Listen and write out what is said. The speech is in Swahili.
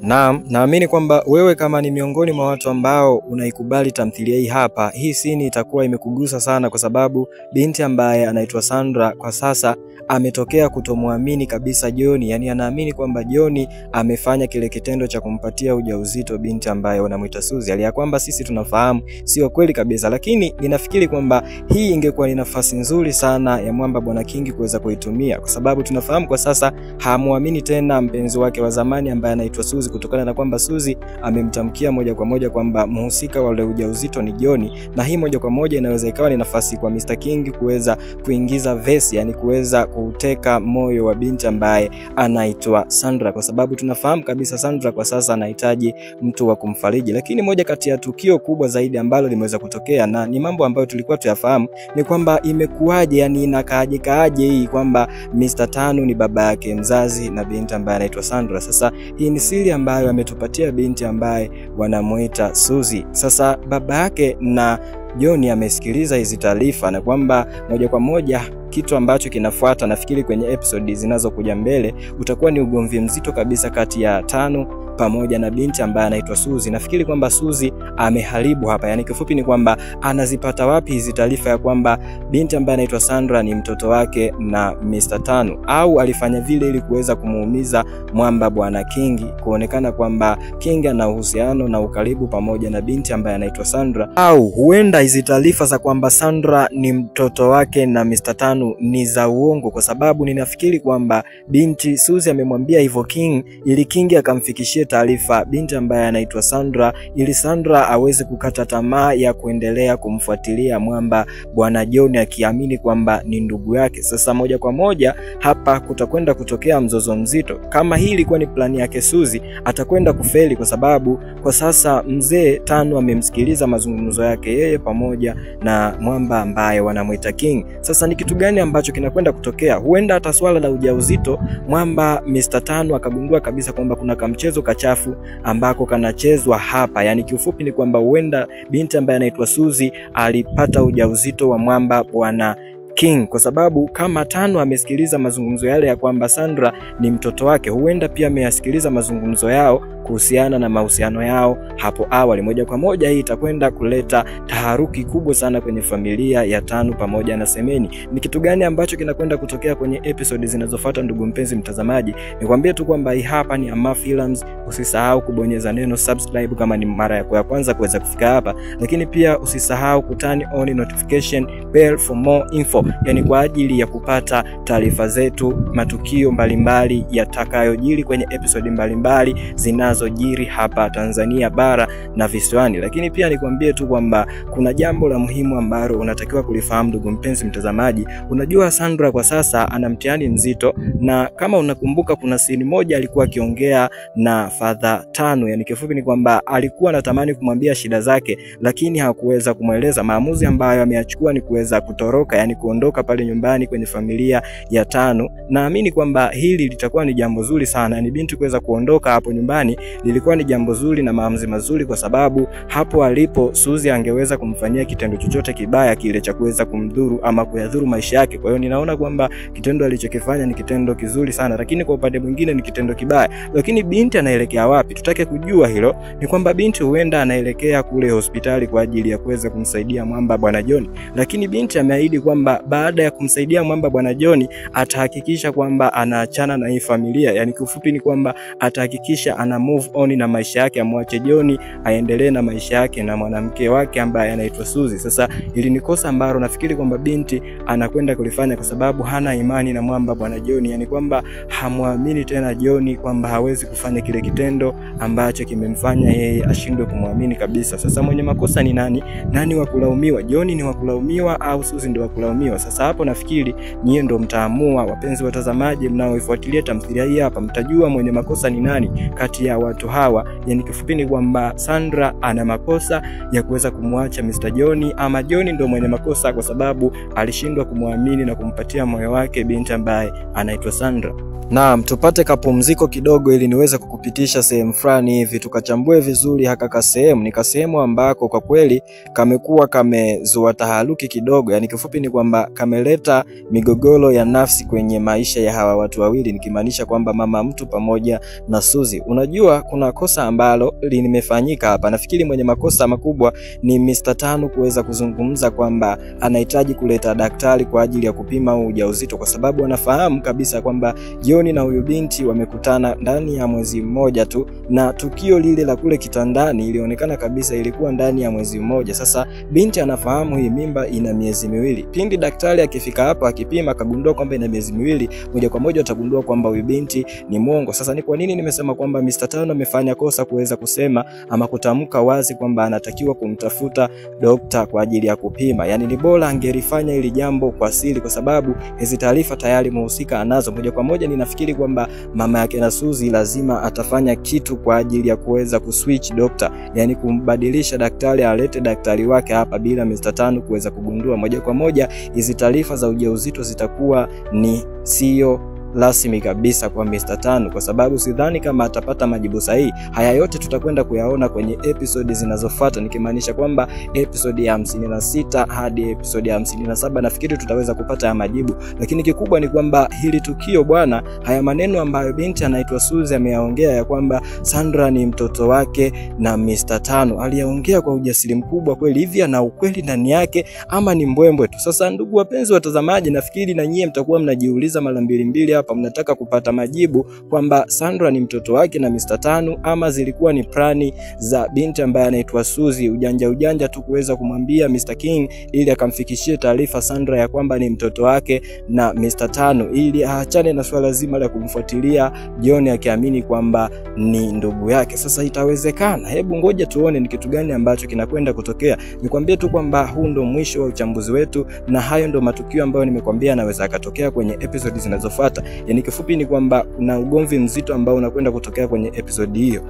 Naamini kwamba wewe kama ni miongoni mwa watu ambao unaikubali tamthilia hii hapa, hii scene itakuwa imekugusa sana kwa sababu binti ambaye anaitwa Sandra kwa sasa ametokea kutomuamini kabisa Joni. Yani anaamini kwamba Joni amefanya kile kitendo cha kumpatia ujauzito binti ambaye wanamuita Suzy. Hali ya kwamba sisi tunafahamu sio kweli kabisa, lakini ninafikiri kwamba hii ingekuwa ni nafasi nzuri sana ya Mwamba Bwana King kuweza kuitumia, kwa sababu tunafahamu kwa sasa hamuamini tena mpenzi wake wa zamani ambaye anaitwa Suzy, kutokana na kwamba Suzy amemtamkia moja kwa moja kwamba mhusika wa ule ujauzito ni Joni, na hii moja kwa moja inaweza ikawa ni nafasi kwa Mr. King kuweza kuingiza vesi, yani kuweza kuteka moyo wa binti ambaye anaitwa Sandra, kwa sababu tunafahamu kabisa Sandra kwa sasa anahitaji mtu wa kumfariji. Lakini moja kati ya tukio kubwa zaidi ambalo limeweza kutokea, na ni mambo ambayo tulikuwa tuyafahamu, ni kwamba imekuaje, yani inakaaje hii kwamba Mr. Tanu ni baba yake mzazi na binti ambaye anaitwa Sandra. Sasa hii ni siri ambayo ametupatia binti ambaye wanamuita Suzy. Sasa baba yake na Joni amesikiliza hizi taarifa, na kwamba moja kwa moja kitu ambacho kinafuata, nafikiri kwenye episode zinazokuja mbele, utakuwa ni ugomvi mzito kabisa kati ya Tanu pamoja na binti ambaye anaitwa Suzy. Nafikiri kwamba Suzy ameharibu hapa, yani kifupi ni kwamba anazipata wapi hizi taarifa ya kwamba binti ambaye anaitwa Sandra ni mtoto wake na Mr. Tanu, au alifanya vile ili kuweza kumuumiza Mwamba Bwana King, kuonekana kwamba King ana uhusiano na ukaribu pamoja na binti ambaye anaitwa Sandra, au huenda hizi taarifa za kwamba Sandra ni mtoto wake na Mr. Tanu ni za uongo, kwa sababu ninafikiri kwamba binti Suzy amemwambia hivyo King ili King akamfikishie taarifa binti ambaye anaitwa Sandra, ili Sandra aweze kukata tamaa ya kuendelea kumfuatilia Mwamba Bwana Joni, akiamini kwamba ni ndugu yake. Sasa moja kwa moja hapa kutakwenda kutokea mzozo mzito. Kama hii ilikuwa ni plani yake Suzy, atakwenda kufeli, kwa sababu kwa sasa mzee Tanu amemsikiliza mazungumzo yake yeye pamoja na Mwamba ambaye wanamuita King. Sasa ni kitu gani ambacho kinakwenda kutokea? Huenda hata swala la ujauzito Mwamba Mr. Tanu akagundua kabisa kwamba kuna kamchezo kachafu ambako kanachezwa hapa. Yani kiufupi ni kwamba huenda binti ambaye anaitwa Suzy alipata ujauzito wa Mwamba Bwana King, kwa sababu kama Tanu amesikiliza mazungumzo yale ya kwamba Sandra ni mtoto wake, huenda pia ameyasikiliza mazungumzo yao kuhusiana na mahusiano yao hapo awali. Moja kwa moja hii itakwenda kuleta taharuki kubwa sana kwenye familia ya Tanu pamoja na Semeni. Ni kitu gani ambacho kinakwenda kutokea kwenye episode zinazofuata, ndugu mpenzi mtazamaji? Nikwambie tu kwamba hii hapa ni Ama Films. Usisahau kubonyeza neno subscribe kama ni mara yako ya kwanza kuweza kufika hapa, lakini pia usisahau kuturn on notification bell for more info, yani kwa ajili ya kupata taarifa zetu, matukio mbalimbali yatakayojiri kwenye episode mbalimbali zinazojiri hapa Tanzania bara na visiwani. Lakini pia nikwambie tu kwamba kuna jambo la muhimu ambalo unatakiwa kulifahamu, ndugu mpenzi mtazamaji. Unajua Sandra kwa sasa ana mtihani mzito, na kama unakumbuka kuna scene moja alikuwa akiongea na Father Tanu, yani kifupi ni kwamba alikuwa anatamani kumwambia shida zake, lakini hakuweza kumueleza. Maamuzi ambayo ameyachukua ni kuweza kutoroka, yani kuondoka pale nyumbani kwenye familia ya Tanu. Naamini kwamba hili litakuwa ni jambo zuri sana, ni binti kuweza kuondoka hapo nyumbani lilikuwa ni jambo zuri na maamuzi mazuri, kwa sababu hapo alipo Suzy angeweza kumfanyia kitendo chochote kibaya kile cha kuweza kumdhuru ama kuyadhuru maisha yake. Kwa hiyo ninaona kwamba kitendo alichokifanya ni kitendo kizuri sana, lakini kwa upande mwingine ni kitendo kibaya. Lakini binti anaelekea wapi? Tutake kujua hilo. Ni kwamba binti huenda anaelekea kule hospitali kwa ajili ya kuweza kumsaidia Mwamba Bwana Joni, lakini binti ameahidi kwamba baada ya kumsaidia Mwamba Bwana Joni atahakikisha kwamba anaachana na hii familia. Yani kifupi ni kwamba atahakikisha ana move on na maisha yake, amwache Joni aendelee na maisha yake na mwanamke wake ambaye anaitwa Suzy. Sasa ili ni kosa ambalo nafikiri kwamba binti anakwenda kulifanya, kwa sababu hana imani na Mwamba Bwana Joni, yani kwamba hamuamini tena Joni, kwamba hawezi kufanya kile kitendo ambacho kimemfanya yeye ashindwe kumwamini kabisa. Sasa mwenye makosa ni nani? Nani wa kulaumiwa? Joni ni wa kulaumiwa au Suzy ndio wa kulaumiwa? Sasa hapo nafikiri nyie ndio mtaamua, wapenzi watazamaji mnaoifuatilia tamthilia hii hapa, mtajua mwenye makosa ni nani kati ya watu hawa. Yani kifupi ni kwamba Sandra ana makosa ya kuweza kumwacha Mr. Joni, ama Joni ndio mwenye makosa kwa sababu alishindwa kumwamini na kumpatia moyo wake binti ambaye anaitwa Sandra. Naam, tupate kapumziko kidogo ili niweze kukupitisha sehemu fulani hivi tukachambue vizuri haka kasehemu. Ni kasehemu ambako kwa kweli kamekuwa kamezua taharuki kidogo. Yani kifupi ni kwamba kwamba kameleta migogoro ya nafsi kwenye maisha ya hawa watu wawili, nikimaanisha kwamba mama mtu pamoja na Suzi. Unajua kuna kosa ambalo limefanyika hapa. Nafikiri mwenye makosa makubwa ni Mr. Tanu kuweza kuzungumza kwamba anahitaji kuleta daktari kwa ajili ya kupima ujauzito, kwa sababu anafahamu kabisa kwamba John na huyu binti wamekutana ndani ya mwezi mmoja tu, na tukio lile la kule kitandani ilionekana kabisa ilikuwa ndani ya mwezi mmoja. Sasa binti anafahamu hii mimba ina miezi miwili. Pindi daktari akifika hapa akipima akagundua kwamba ina miezi miwili, moja kwa moja atagundua kwamba huyu binti ni mwongo. Sasa ni kwa nini nimesema kwamba Mr. Tanu amefanya kosa kuweza kusema ama kutamka wazi kwamba anatakiwa kumtafuta dokta kwa ajili ya kupima? Yani ni bora angelifanya ili jambo kwa siri, kwa sababu hizi taarifa tayari mhusika anazo. Moja kwa moja ninafikiri kwamba mama yake na Suzi lazima atafanya kitu kwa ajili ya kuweza kuswitch dokta, yani kumbadilisha daktari, alete daktari wake hapa bila Mr. Tanu kuweza kugundua. Moja kwa moja hizi taarifa za ujauzito zitakuwa ni sio rasmi kabisa kwa Mr. Tanu, kwa sababu sidhani kama atapata majibu sahihi. Haya yote tutakwenda kuyaona kwenye episode zinazofuata, nikimaanisha kwamba episode ya 56 hadi episode ya 57 nafikiri tutaweza kupata ya majibu. Lakini kikubwa ni kwamba hili tukio bwana, haya maneno ambayo binti anaitwa Suzi ameyaongea ya kwamba Sandra ni mtoto wake na Mr. Tanu, aliyaongea kwa ujasiri mkubwa kweli. Hivi na ukweli ndani yake ama ni mbwembwe tu? Sasa ndugu wapenzi watazamaji, nafikiri na nyie mtakuwa mnajiuliza mara mbili hapa, mnataka kupata majibu kwamba Sandra ni mtoto wake na Mr. Tanu, ama zilikuwa ni plani za binti ambaye anaitwa Suzi, ujanja tu kuweza kumwambia Mr. King ili akamfikishie taarifa Sandra ya kwamba ni mtoto wake na Mr. Tanu, ili aachane na swala zima la kumfuatilia John akiamini kwamba ni ndugu yake. Sasa itawezekana? Hebu ngoja tuone ni kitu gani ambacho kinakwenda kutokea. Nikwambie tu kwamba huu ndo mwisho wa uchambuzi wetu, na hayo ndo matukio ambayo nimekwambia yanaweza akatokea kwenye episode zinazofuata. Yani kifupi ni kwamba kuna ugomvi mzito ambao unakwenda kutokea kwenye episode hiyo.